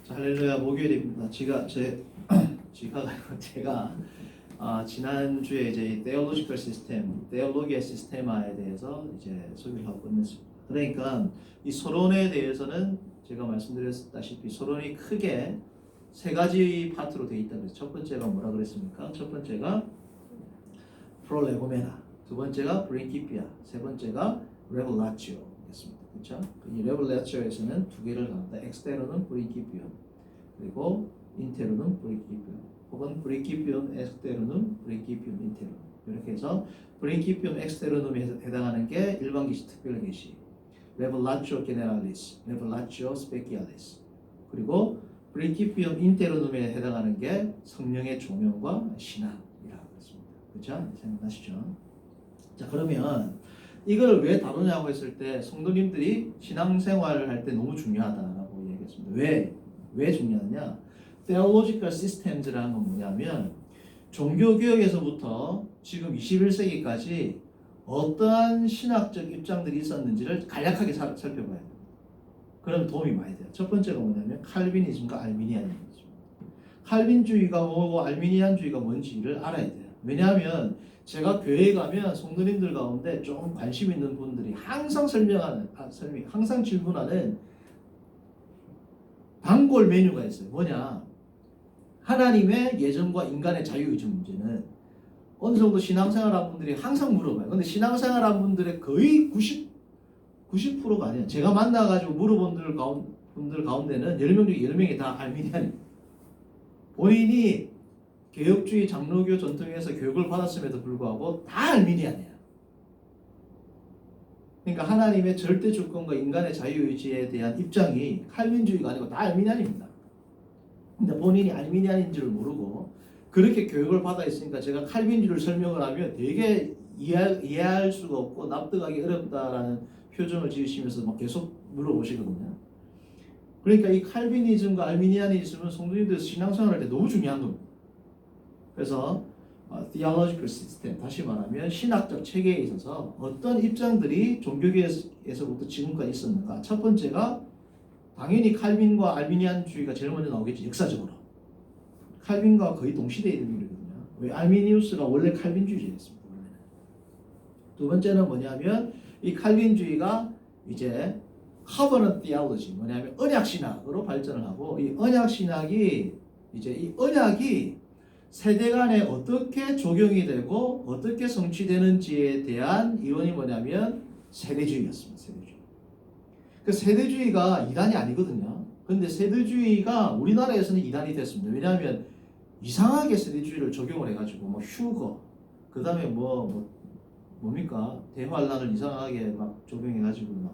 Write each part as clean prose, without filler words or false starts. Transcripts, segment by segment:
자, 할렐루야. 목요일입니다. 제가 지난주에 이제 Theological System, Theologia Systema에 대해서 이제 소개를 하고 끝냈습니다. 그러니까 이 서론에 대해서는 제가 말씀드렸다시피 서론이 크게 세 가지 파트로 되어 있다고 해서 첫 번째가 뭐라 그랬습니까? 첫 번째가 프롤레고메나, 두 번째가 브린키피아, 세 번째가 레벨라치오였습니다. 그렇죠? 이 레벨라치오에서는 두 개를 갖다 엑스테르는 브린키피움, 그리고 인테르는 브린키피움, 혹은 브린키피움 엑스테르는 브린키피움 인테르, 이렇게 해서 브린키피움 엑스테르눔에 해당하는 게 일반 계시, 특별 계시, 레벨라치오 제네랄리스, 레벨라치오 스페키알리스, 그리고 브린키피움 인테르눔에 해당하는 게 성령의 조명과 신앙이라고 했습니다. 그렇죠? 생각나시죠? 자, 그러면 이걸 왜 다루냐고 했을 때 성도님들이 신앙생활을 할 때 너무 중요하다라고 얘기했습니다. 왜 중요하냐? Theological Systems라는 건 뭐냐면 종교개혁에서부터 지금 21세기까지 어떠한 신학적 입장들이 있었는지를 간략하게 살펴봐야 돼요. 그러면 도움이 많이 돼요. 첫 번째가 뭐냐면 칼빈이즘과 알미니안이즘입니다. 칼빈주의가 뭐고 알미니안주의가 뭔지를 알아야 돼요. 왜냐하면 제가 교회에 가면 성도님들 가운데 좀 관심 있는 분들이 항상 항상 질문하는 단골 메뉴가 있어요. 뭐냐? 하나님의 예정과 인간의 자유의지 문제는 어느 정도 신앙생활한 분들이 항상 물어봐요. 근데 신앙생활한 분들의 거의 90%가 아니에요. 제가 만나가지고 물어본 분들 가운데는 10명 중에 10명이 다 알미니안입니다. 본인이 개혁주의 장로교 전통에서 교육을 받았음에도 불구하고 다 알미니안이에요. 그러니까 하나님의 절대 주권과 인간의 자유의지에 대한 입장이 칼빈주의가 아니고 다 알미니안입니다. 근데 본인이 알미니안인지를 모르고 그렇게 교육을 받아 있으니까 제가 칼빈주의를 설명을 하면 되게 이해할 수가 없고 납득하기 어렵다라는 표정을 지으시면서 막 계속 물어보시거든요. 그러니까 이 칼빈이즘과 알미니안이즘은 성도님들 신앙생활할 때 너무 중요한 겁니다. 그래서 theological system, 다시 말하면 신학적 체계에 있어서 어떤 입장들이 종교계에서부터 지금까지 있었는가. 첫 번째가 당연히 칼빈과 알미니안주의가 제일 먼저 나오겠죠. 역사적으로. 칼빈과 거의 동시대에 있는 인물이거든요. 왜? 알미니우스가 원래 칼빈주의자였습니다. 두 번째는 뭐냐면 이 칼빈주의가 이제 covenant theology, 뭐냐면 언약신학으로 발전을 하고, 이 언약신학이 이제 이 언약이 세대 간에 어떻게 적용이 되고 어떻게 성취되는지에 대한 이론이 뭐냐면 세대주의였습니다. 세대주의. 그 세대주의가 이단이 아니거든요. 근데 세대주의가 우리나라에서는 이단이 됐습니다. 왜냐하면 이상하게 세대주의를 적용을 해가지고 뭐 휴거, 그 다음에 뭡니까? 대환란을 이상하게 막 적용해가지고 막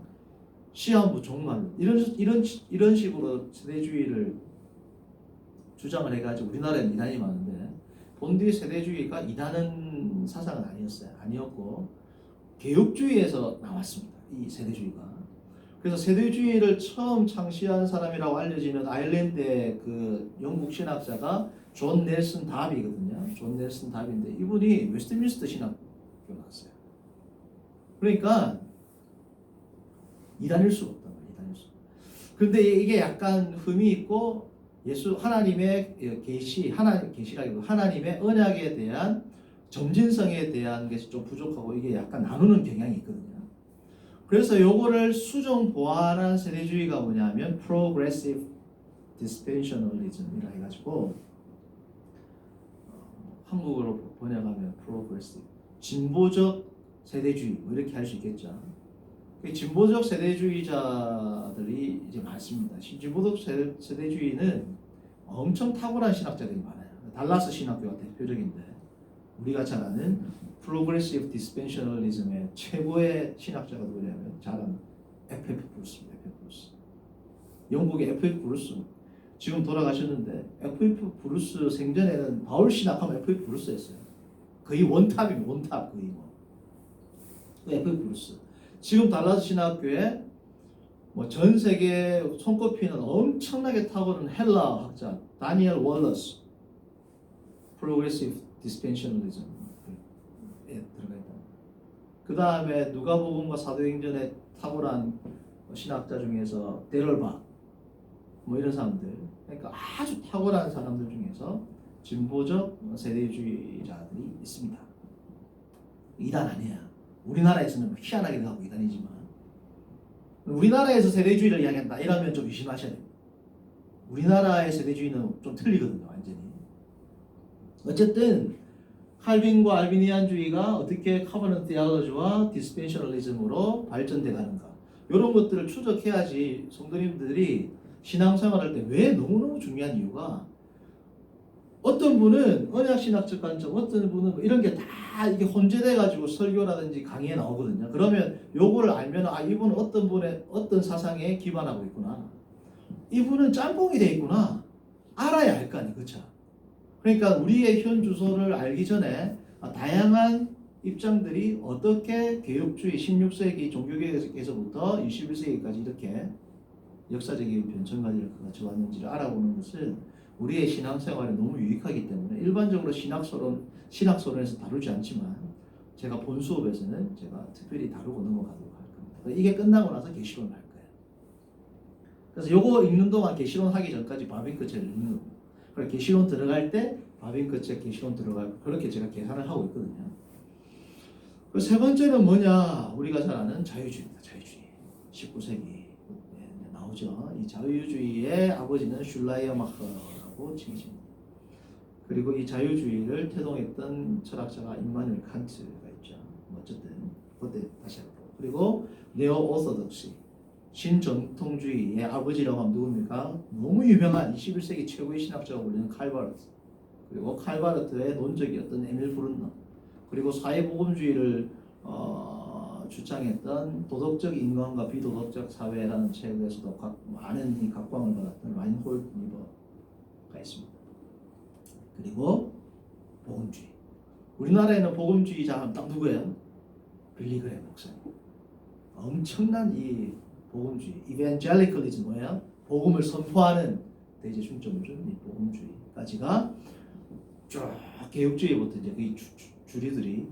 시한부 종말 이런 식으로 세대주의를 주장을 해가지고 우리나라에 이단이 많은데 본디 세대주의가 이단은 사상은 아니었고 개혁주의에서 나왔습니다. 이 세대주의가. 그래서 세대주의를 처음 창시한 사람이라고 알려지는 아일랜드의 그 영국 신학자가 존 넬슨 다비거든요. 존 넬슨 다비인데 이분이 웨스트민스터 신학교 나왔어요. 그러니까 이단일 수가 없단 말이에요. 이단일 수. 그런데 이게 약간 흠이 있고 하나님의 계시라기보다 하나님의 언약에 대한 점진성에 대한 것이 좀 부족하고 이게 약간 나누는 경향이 있거든요. 그래서 요거를 수정 보완한 세대주의가 뭐냐면 Progressive Dispensationalism이라 해가지고 한국어로 번역하면 Progressive, 진보적 세대주의 뭐 이렇게 할 수 있겠죠. 진보적 세대주의자들이 이제 많습니다. 진보적 세대주의는 엄청 탁월한 신학자들이 많아요. 달라스 신학교가 대표적인데 우리가 잘 아는 Progressive Dispensationalism의 최고의 신학자가 누구냐면 잘 아는 F.F. 브루스입니다. F.F. 브루스. 영국의 F.F. 브루스 지금 돌아가셨는데 F.F. 브루스 생전에는 바울 신학하면 F.F. 브루스였어요. 거의 원탑입니다. 원탑 거의 뭐. F.F. 브루스. 지금 달라스 신학교에 뭐 전 세계 손꼽히는 엄청나게 탁월한 헬라 학자 다니엘 월러스, Progressive Dispensationalism에 들어가 있다. 그 다음에 누가복음과 사도행전에 탁월한 신학자 중에서 데럴바 뭐 이런 사람들. 그러니까 아주 탁월한 사람들 중에서 진보적 세대주의자들이 있습니다. 이단 아니야. 우리나라에서는 희한하게 하고 이단이지만 우리나라에서 세대주의를 이야기한다 이러면 좀 의심하셔야 됩니다. 우리나라의 세대주의는 좀 틀리거든요. 완전히. 어쨌든 칼빈과 알비니안주의가 어떻게 커버넌트 디알로지와 디스펜셔널리즘으로 발전돼 가는가 이런 것들을 추적해야지 성도님들이 신앙생활할 때 왜 너무너무 중요한 이유가 어떤 분은 언약신학적 관점, 어떤 분은 뭐 이런 게 다 이게 혼재돼 가지고 설교라든지 강의에 나오거든요. 그러면 요거를 알면 아 이분은 어떤 분의 어떤 사상에 기반하고 있구나. 이분은 짬뽕이 돼 있구나. 알아야 할 거 아니에요. 그렇죠? 그러니까 우리의 현 주소를 알기 전에 다양한 입장들이 어떻게 개혁주의 16세기 종교개혁에서부터 21세기까지 이렇게 역사적인 변천까지 거쳐왔는지를 알아보는 것은 우리의 신앙생활에 너무 유익하기 때문에 일반적으로 신학서론에서 다루지 않지만 제가 본 수업에서는 제가 특별히 다루고 넘어가도록 할 겁니다. 이게 끝나고 나서 계시론을 할 거예요. 그래서 요거 읽는 동안 계시론 하기 전까지 바빙크체를 읽는 겁니다. 그래서 계시론 들어갈 때 바빙크체 계시론 들어가고 그렇게 제가 계산을 하고 있거든요. 세 번째는 뭐냐? 우리가 잘 아는 자유주의입니다. 자유주의. 19세기 나오죠. 이 자유주의의 아버지는 슐라이어마커라고 칭해집니다. 그리고 이 자유주의를 태동했던 철학자가 임마누엘 칸트가 있죠. 어쨌든 그때 다시 해보고 그리고 네오 오소독시 신정통주의의 아버지라고 하면 누굽니까? 너무 유명한 21세기 최고의 신학자가 불리는 칼바르트 그리고 칼바르트의 논적이었던 에밀 브룬너 그리고 사회복음주의를 주창했던 도덕적 인간과 비도덕적 사회라는 책에서도 많은 각광을 받았던 라인홀트 니버가 있습니다. 그리고 복음주의. 우리나라에는 복음주의자 하면 딱 누구예요? 빌리 그레이엄 목사님. 엄청난 이 복음주의, 이벤젤리컬리즘 뭐예요? 복음을 선포하는 데 이제 중점을 준 이 복음주의까지가 쭉 개혁주의부터 이제 그 주류들이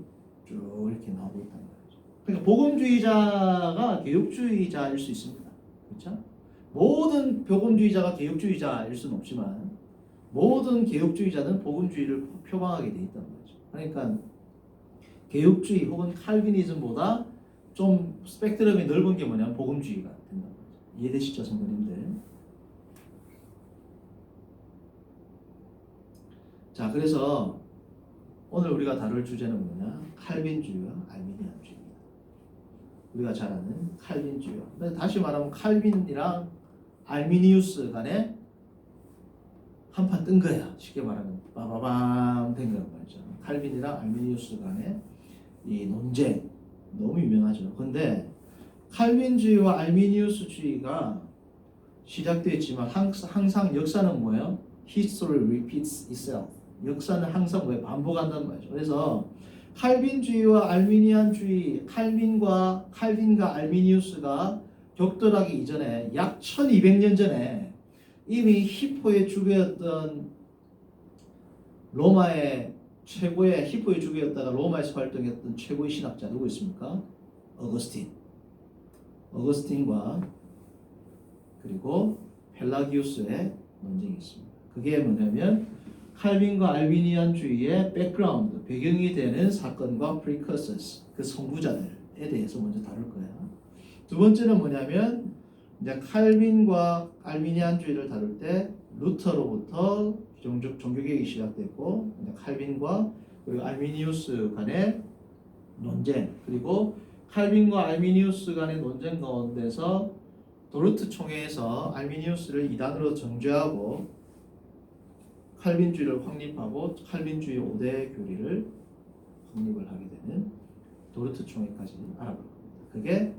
쭉 이렇게 나오고 있다는 거죠. 그러니까 복음주의자가 개혁주의자일 수 있습니다. 그렇죠? 모든 복음주의자가 개혁주의자일 수는 없지만 모든 개혁주의자는 복음주의를 표방하게 돼 있다는 거죠. 그러니까 개혁주의 혹은 칼비니즘보다 좀 스펙트럼이 넓은 게 뭐냐면 복음주의가 된다는 거죠. 이해되시죠, 성도님들? 자, 그래서 오늘 우리가 다룰 주제는 뭐냐? 칼빈주의와 알미니안주의입니다. 우리가 잘 아는 칼빈주의와 다시 말하면 칼빈이랑 알미니우스 간에 한판 뜬 거야. 쉽게 말하면 빠바밤 된 거란 말이죠. 칼빈이랑 알미니우스 간의 이 논쟁 너무 유명하죠. 근데 칼빈주의와 알미니우스주의가 시작됐지만 항상 역사는 뭐예요? History repeats itself. 역사는 항상 왜 반복한단 말이죠. 그래서 칼빈주의와 알미니안주의, 칼빈과 알미니우스가 격돌하기 이전에 약 1200년 전에 이미 히포의 주교였던 로마의 최고의 히포의 주교였다가 로마에서 활동했던 최고의 신학자 누구 있습니까? 어거스틴과 그리고 펠라기우스의 논쟁이 있습니다. 그게 뭐냐면 칼빈과 알비니안주의의 백그라운드, 배경이 되는 사건과 프리커서스, 그 선구자들에 대해서 먼저 다룰 거예요. 두 번째는 뭐냐면 이제 칼빈과 알비니안주의를 다룰 때 루터로부터 종교개혁이 시작됐고 이제 칼빈과 그리고 알미니우스 간의 논쟁 그리고 칼빈과 알미니우스 간의 논쟁 가운데서 도르트 총회에서 알미니우스를 이단으로 정죄하고 칼빈주의를 확립하고 칼빈주의 5대 교리를 확립을 하게 되는 도르트 총회까지 알아볼 겁니다. 그게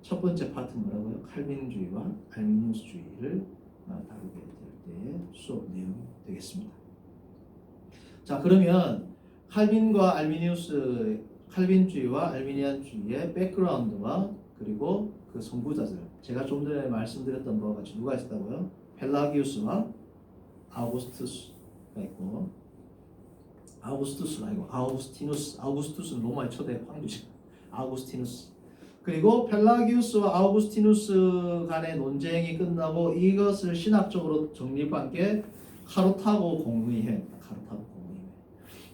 첫 번째 파트 뭐라고요? 칼빈주의와 알미니우스주의를 다루게 될 때의 수업 내용이 되겠습니다. 자, 그러면 칼빈주의와 알미니안주의의 백그라운드와 그리고 그 선구자들, 제가 좀 전에 말씀드렸던 바와 같이 누가 있었다고요? 펠라기우스와 아우구스투스가 있고, 아우구스투스는 로마의 초대 황제죠. 아우구스티누스. 그리고 펠라기우스와 아우구스티누스 간의 논쟁이 끝나고 이것을 신학적으로 정립한 게 카르타고 공의회입니다. 카르타고 공의회.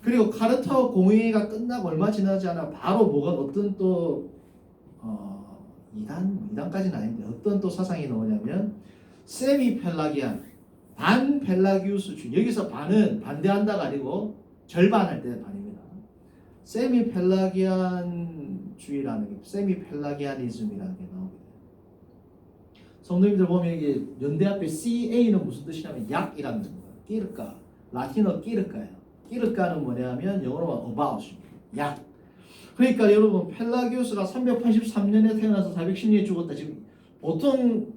그리고 카르타고 공의회가 끝나고 얼마 지나지 않아 바로 뭐가 어떤 또 이단까지는 아닌데 어떤 또 사상이 나오냐면 세미 펠라기안, 반 펠라기우스주의. 여기서 반은 반대한다가 아니고 절반할 때 반입니다. 세미 펠라기안주의라는 게 세미 펠라기아니즘이라는 게 나오게 돼요. 성도님들 보면 이게 연대 앞에 CA는 무슨 뜻이냐면 약이라는 겁니다. 끼르까, 라틴어 끼르까예요. 끼르까는 뭐냐면 영어로 about입니다. 약. 그러니까 여러분 펠라기우스가 383년에 태어나서 410년에 죽었다. 지금 보통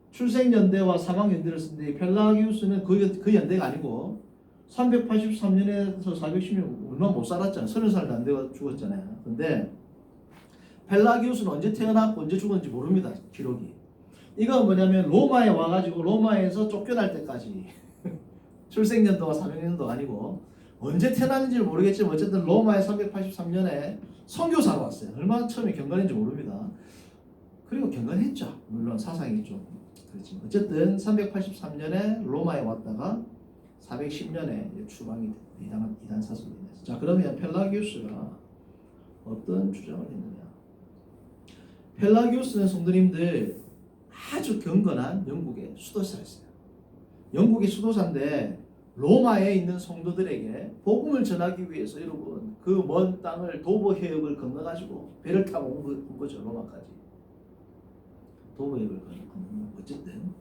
출생연대와 사망연대를 쓰는데 펠라기우스는 그 연대가 아니고 383년에서 410년 얼마 못 살았잖아요. 30살도 안 되고 죽었잖아요. 근데 펠라기우스는 언제 태어났고 언제 죽었는지 모릅니다. 기록이. 이건 뭐냐면 로마에 와가지고 로마에서 쫓겨날 때까지 출생연도가 400년도 아니고 언제 태어났는지를 모르겠지만 어쨌든 로마에 383년에 선교사로 왔어요. 얼마나 처음에 경건했는지 모릅니다. 그리고 경건했죠. 물론 사상이 좀 그렇지만 어쨌든 383년에 로마에 왔다가 410년에 추방이 이단 사슬로 인해서. 자, 그러면 펠라기우스가 어떤 주장을 했느냐? 펠라기우스는 성도님들 아주 경건한 영국의 수도사였어요. 영국의 수도사인데 로마에 있는 성도들에게 복음을 전하기 위해서 여러분 그 먼 땅을 도보 해역을 건너가지고 배를 타고 온 거죠. 로마까지. 도보 해역을 건너 어쨌든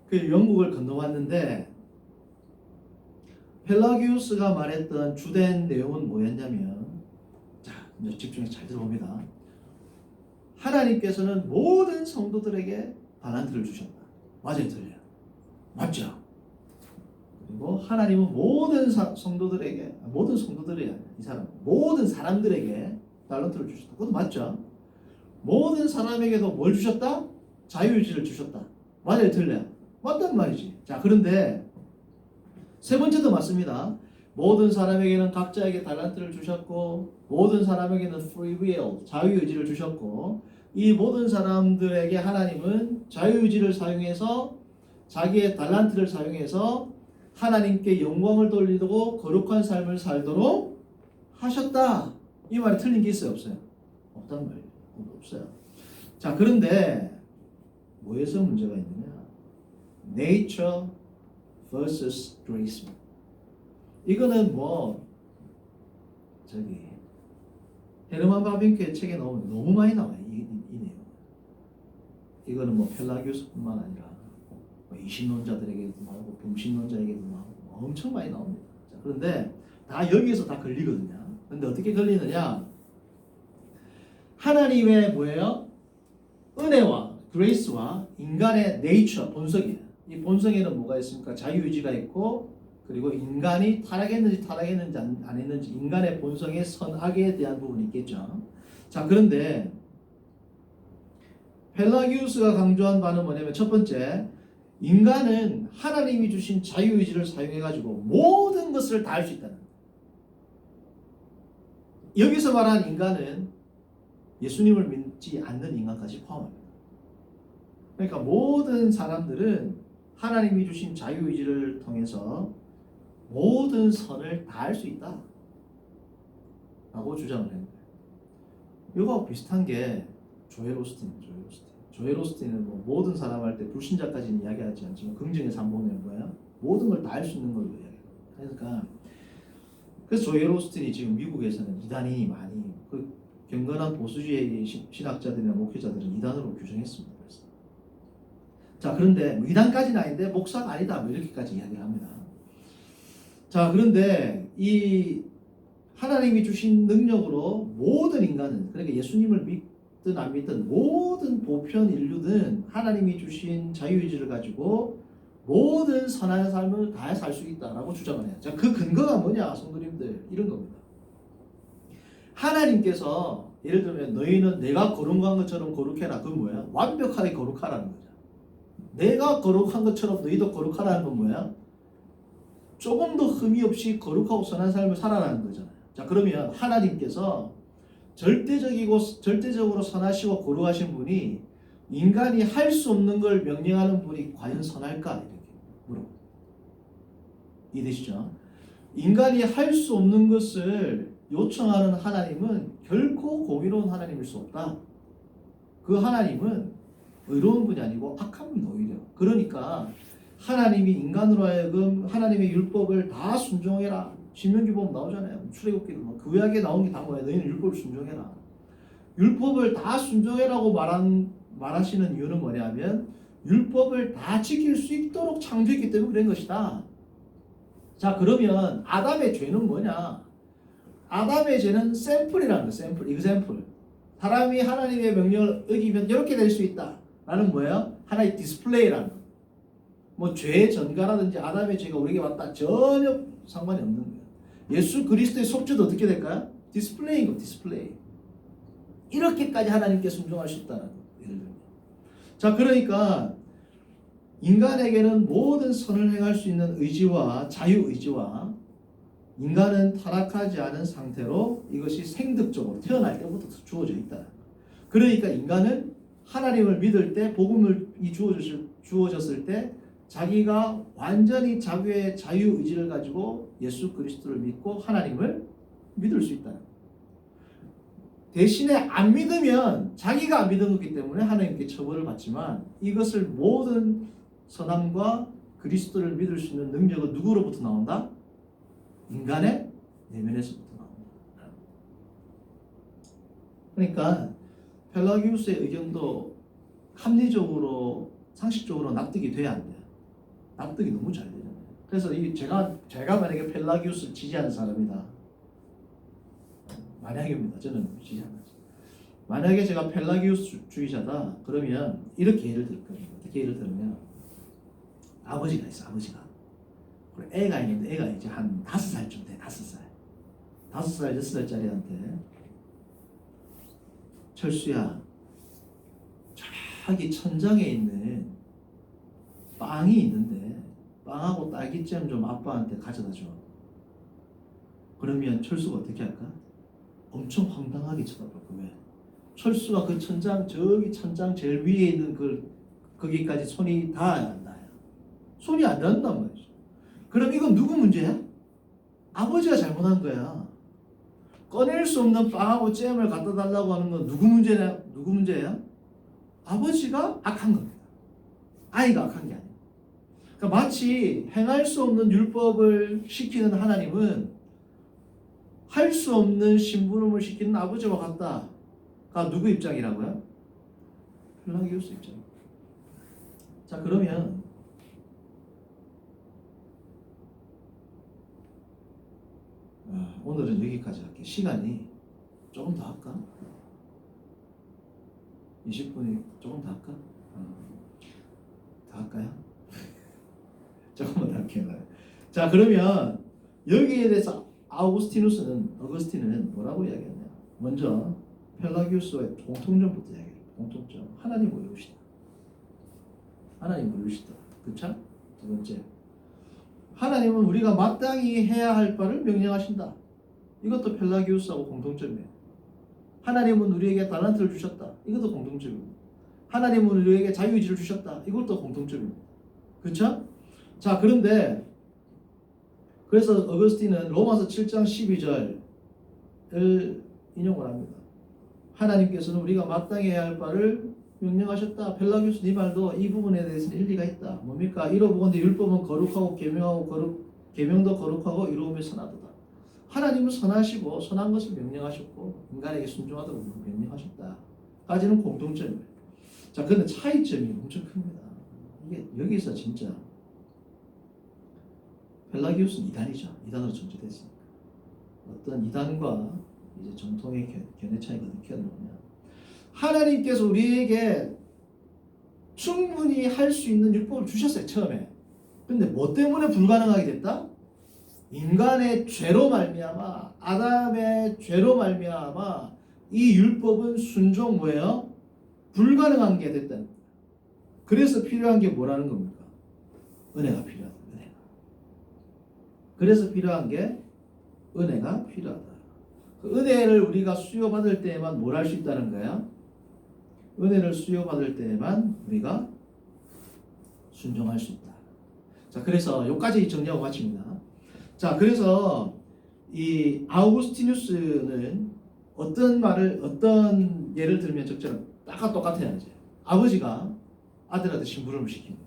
그 영국을 건너왔는데 펠라기우스가 말했던 주된 내용은 뭐였냐면, 자, 이제 집중해서 잘 들어봅니다. 하나님께서는 모든 성도들에게 달란트를 주셨다. 맞아요, 틀려요? 맞죠? 그리고 하나님은 모든 성도들에게, 모든 성도들이 이 사람, 모든 사람들에게 달란트를 주셨다. 그것도 맞죠? 모든 사람에게도 뭘 주셨다? 자유의지를 주셨다. 맞아요, 틀려요? 맞단 말이지. 자, 그런데 세 번째도 맞습니다. 모든 사람에게는 각자에게 달란트를 주셨고 모든 사람에게는 free will, 자유의지를 주셨고 이 모든 사람들에게 하나님은 자유의지를 사용해서 자기의 달란트를 사용해서 하나님께 영광을 돌리고 거룩한 삶을 살도록 하셨다. 이 말이 틀린 게 있어요? 없어요? 없단 말이에요. 없어요. 자, 그런데 뭐에서 문제가 있느냐? Nature versus grace. 이거는 뭐 저기 헤르만 바빙크의 책에 나오면 너무 많이 나와요. 이 내용. 이거는 뭐 펠라기우스뿐만 아니라 뭐 이신론자들에게도 나오고 병신론자에게도 나오고 엄청 많이 나옵니다. 자, 그런데 다 여기에서 다 걸리거든요. 그런데 어떻게 걸리느냐? 하나님의 뭐예요? 은혜와 그레이스와 인간의 네이처, 본성이에요. 이 본성에는 뭐가 있습니까? 자유의지가 있고 그리고 인간이 타락했는지 안 했는지 인간의 본성의 선악에 대한 부분이 있겠죠. 자, 그런데 펠라기우스가 강조한 바는 뭐냐면 첫 번째, 인간은 하나님이 주신 자유의지를 사용해가지고 모든 것을 다 할 수 있다는 거예요. 여기서 말하는 인간은 예수님을 믿지 않는 인간까지 포함합니다. 그러니까 모든 사람들은 하나님이 주신 자유의지를 통해서 모든 선을 다 할 수 있다 라고 주장을 합니다. 이거하고 비슷한 게 조엘 오스틴은 뭐 모든 사람 할 때 불신자까지는 이야기하지 않지만 긍정의 삼본은 뭐야? 모든 걸 다 할 수 있는 걸로 이야기해요. 그러니까 그래서 조엘 오스틴이 지금 미국에서는 이단인이 많이 그 경건한 보수주의 신학자들이나 목회자들은 이단으로 규정했습니다. 그래서. 자, 그런데 뭐 이단까지는 아닌데 목사가 아니다 뭐 이렇게까지 이야기를 합니다. 자, 그런데 이 하나님이 주신 능력으로 모든 인간은, 그러니까 예수님을 믿든 안 믿든 모든 보편 인류는 하나님이 주신 자유의지를 가지고 모든 선한 삶을 다 살 수 있다라고 주장을 해요. 자, 그 근거가 뭐냐, 성도님들, 이런 겁니다. 하나님께서 예를 들면 너희는 내가 거룩한 것처럼 거룩해라. 그건 뭐야? 완벽하게 거룩하라는 거죠. 내가 거룩한 것처럼 너희도 거룩하라는 건 뭐야? 조금도 흠이 없이 거룩하고 선한 삶을 살아라는 거잖아요. 자, 그러면 하나님께서 절대적으로 선하시고 거룩하신 분이 인간이 할 수 없는 걸 명령하는 분이 과연 선할까? 이렇게 물어봅니다. 이해되시죠? 인간이 할 수 없는 것을 요청하는 하나님은 결코 공의로운 하나님일 수 없다. 그 하나님은 의로운 분이 아니고 악한 분이 오히려. 그러니까 하나님이 인간으로 하여금 하나님의 율법을 다 순종해라. 신명기 보면 나오잖아요. 출애굽기도 뭐 구약에 나온 게 다 뭐야? 너희는 율법을 순종해라. 율법을 다 순종해라고 말하시는 이유는 뭐냐면 율법을 다 지킬 수 있도록 창조했기 때문에 그런 것이다. 자, 그러면 아담의 죄는 뭐냐? 아담의 죄는 샘플이라는 거예요. 샘플, example. 사람이 하나님의 명령을 어기면 이렇게 될 수 있다. 라는 뭐예요? 하나의 디스플레이라는 거. 뭐 죄의 전가라든지 아담의 죄가 우리에게 왔다. 전혀 상관이 없는 거예요. 예수 그리스도의 속죄도 어떻게 될까요? 디스플레이인 거, 디스플레이. 이렇게까지 하나님께 순종할 수 있다는 거. 예를 들면. 자, 그러니까 인간에게는 모든 선을 행할 수 있는 의지와 자유의지와 인간은 타락하지 않은 상태로 이것이 생득적으로 태어날 때부터 주어져 있다. 그러니까 인간은 하나님을 믿을 때 복음을 주어졌을 때 자기가 완전히 자기의 자유의지를 가지고 예수 그리스도를 믿고 하나님을 믿을 수 있다. 대신에 안 믿으면 자기가 안 믿은 거기 때문에 하나님께 처벌을 받지만 이것을 모든 선함과 그리스도를 믿을 수 있는 능력은 누구로부터 나온다? 인간의 내면에서부터 나온다. 그러니까 펠라기우스의 의견도 합리적으로 상식적으로 납득이 돼야 안 돼요. 납득이 너무 잘 되잖아요. 그래서 제가 만약에 펠라기우스를 지지하는 사람이다. 만약입니다. 저는 지지하지. 만약에 제가 펠라기우스주의자다. 그러면 이렇게 예를 들 거예요. 어떻게 예를 들면 아버지가 있어. 아버지가. 그리고 애가 있는데 애가 이제 한 5살쯤 돼. 5살. 5살, 6살짜리한테 철수야, 저기 천장에 있는 빵이 있는데 빵하고 딸기잼 좀 아빠한테 가져다 줘. 그러면 철수가 어떻게 할까? 엄청 황당하게 쳐다볼 거야. 왜? 철수가 그 천장, 저기 천장 제일 위에 있는 거기까지 손이 닿아야 한다. 손이 안 닿는단 말이죠. 그럼 이건 누구 문제야? 아버지가 잘못한 거야. 꺼낼 수 없는 빵하고 잼을 갖다 달라고 하는 건 누구 문제야? 아버지가 악한 겁니다. 아이가 악한 게 아니에요. 그러니까 마치 행할 수 없는 율법을 시키는 하나님은 할 수 없는 심부름을 시키는 아버지와 같다가 누구 입장이라고요? 펠라기우스 입장. 자, 그러면 오늘은 여기까지 할게요. 시간이 조금 더 할까? 20분이 조금 더 할까? 더 할까요? 조금만 더 할게요. 자, 그러면 여기에 대해서 어거스틴은 뭐라고 이야기했냐? 먼저 펠라기우스와의 공통점부터 이야기해요. 공통점. 하나님 모르시다. 하나님 모르시다. 그쵸? 두 번째. 하나님은 우리가 마땅히 해야 할 바를 명령하신다. 이것도 펠라기우스하고 공통점이에요. 하나님은 우리에게 달란트를 주셨다. 이것도 공통점입니다. 하나님은 우리에게 자유의지를 주셨다. 이것도 공통점입니다. 그렇죠? 자, 그런데 그래서 어거스틴은 로마서 7장 12절을 인용을 합니다. 하나님께서는 우리가 마땅히 해야 할 바를 명령하셨다. 펠라기우스 네 말도 이 부분에 대해서는 일리가 있다. 뭡니까? 이러보건대 율법은 거룩하고 계명도 거룩하고 이로움이 선하도다. 하나님은 선하시고 선한 것을 명령하셨고 인간에게 순종하도록 명령하셨다. 까지는 공통점이에요. 자, 그런데 차이점이 엄청 큽니다. 이게 여기서 진짜 펠라기우스는 이단이죠. 이단으로 존재됐으니까. 어떤 이단과 이제 정통의 견해 차이가 어떻게 하느냐. 하나님께서 우리에게 충분히 할 수 있는 율법을 주셨어요. 처음에. 근데 뭐 때문에 불가능하게 됐다? 인간의 죄로 말미암아, 아담의 죄로 말미암아 이 율법은 순종 뭐예요? 불가능한 게 됐다. 그래서 필요한 게 뭐라는 겁니까? 은혜가 필요하다. 은혜가. 그래서 필요한 게 은혜가 필요하다. 그 은혜를 우리가 수요받을 때에만 뭘 할 수 있다는 거야? 은혜를 수요받을 때에만 우리가 순종할 수 있다. 자, 그래서 여기까지 정리하고 마칩니다. 자, 그래서 이 아우구스티누스는 어떤 예를 들면 적절한 똑같아요. 이제 아버지가 아들한테 심부름을 시킵니다.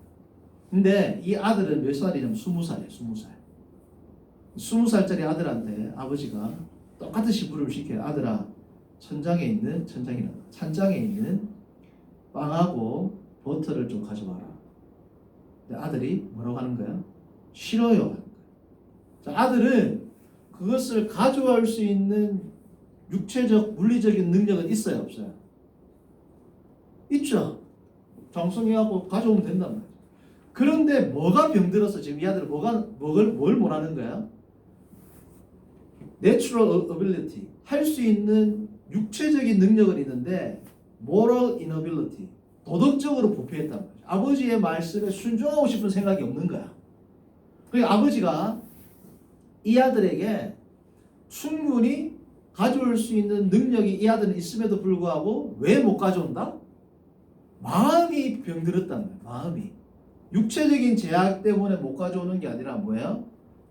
근데 이 아들은 몇 살이냐면 20살이에요. 20살. 20살짜리 아들한테 아버지가 똑같은 심부름을 시켜요. 아들아, 찬장에 있는 빵하고 버터를 좀 가져와라. 근데 아들이 뭐라고 하는 거야? 싫어요 하는 거야. 자, 아들은 그것을 가져올 수 있는 육체적, 물리적인 능력은 있어요, 없어요? 있죠. 장성해갖고 가져오면 된단 말이야. 그런데 뭐가 병들어서 지금 이 아들은 뭘 못하는 거야? Natural ability, 할 수 있는 육체적인 능력은 있는데 moral inability, 도덕적으로 부패했단 말이야. 아버지의 말씀에 순종하고 싶은 생각이 없는 거야. 그러니까 아버지가 이 아들에게 충분히 가져올 수 있는 능력이 이 아들은 있음에도 불구하고 왜 못 가져온다? 마음이 병들었단 말이야. 마음이. 육체적인 제약 때문에 못 가져오는 게 아니라 뭐예요?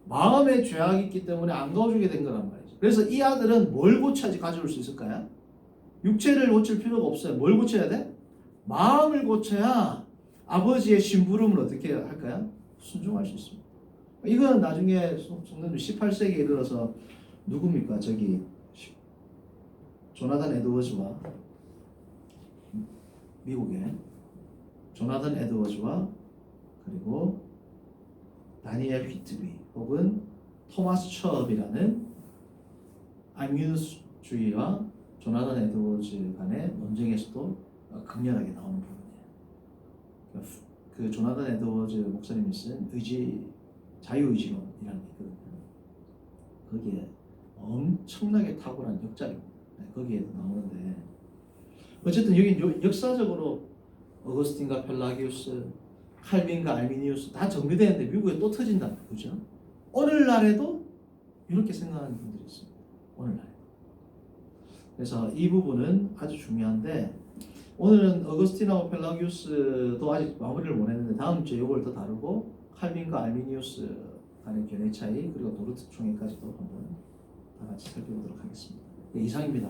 마음의 죄악이 있기 때문에 안 가져오게 된 거란 말이죠. 그래서 이 아들은 뭘 고쳐야지 가져올 수 있을까요? 육체를 고칠 필요가 없어요. 뭘 고쳐야 돼? 마음을 고쳐야 아버지의 심부름을 어떻게 할까요? 순종할 수 있습니다. 이건 나중에 성도님 18세기에 이르러서 누굽니까? 저기 조나단 에드워즈와 미국의 조나단 에드워즈와 그리고 다니엘 휘트비 혹은 토마스 첩이라는 아미누스주의와 조나단 에드워즈 간의 논쟁에서도 극렬하게 나오는 부분이에요. 그 조나단 에드워즈 목사님이 쓴 자유의지론이라는 게 있거든요. 거기에 엄청나게 탁월한 역작입니다. 거기에도 나오는데 어쨌든 여기 역사적으로 어거스틴과 펠라기우스, 칼빈과 알미니우스 다 정리되는데 미국에 또 터진다. 그죠? 오늘날에도 이렇게 생각하는 분들이 있습니다. 오늘날에. 그래서 이 부분은 아주 중요한데 오늘은 어거스틴하고 펠라기우스도 아직 마무리를 못 했는데 다음 주에 이걸 더 다루고 칼빈과 알미니우스 간의 견해 차이 그리고 도르트 총회까지도 한번 다 같이 살펴보도록 하겠습니다. 네, 이상입니다.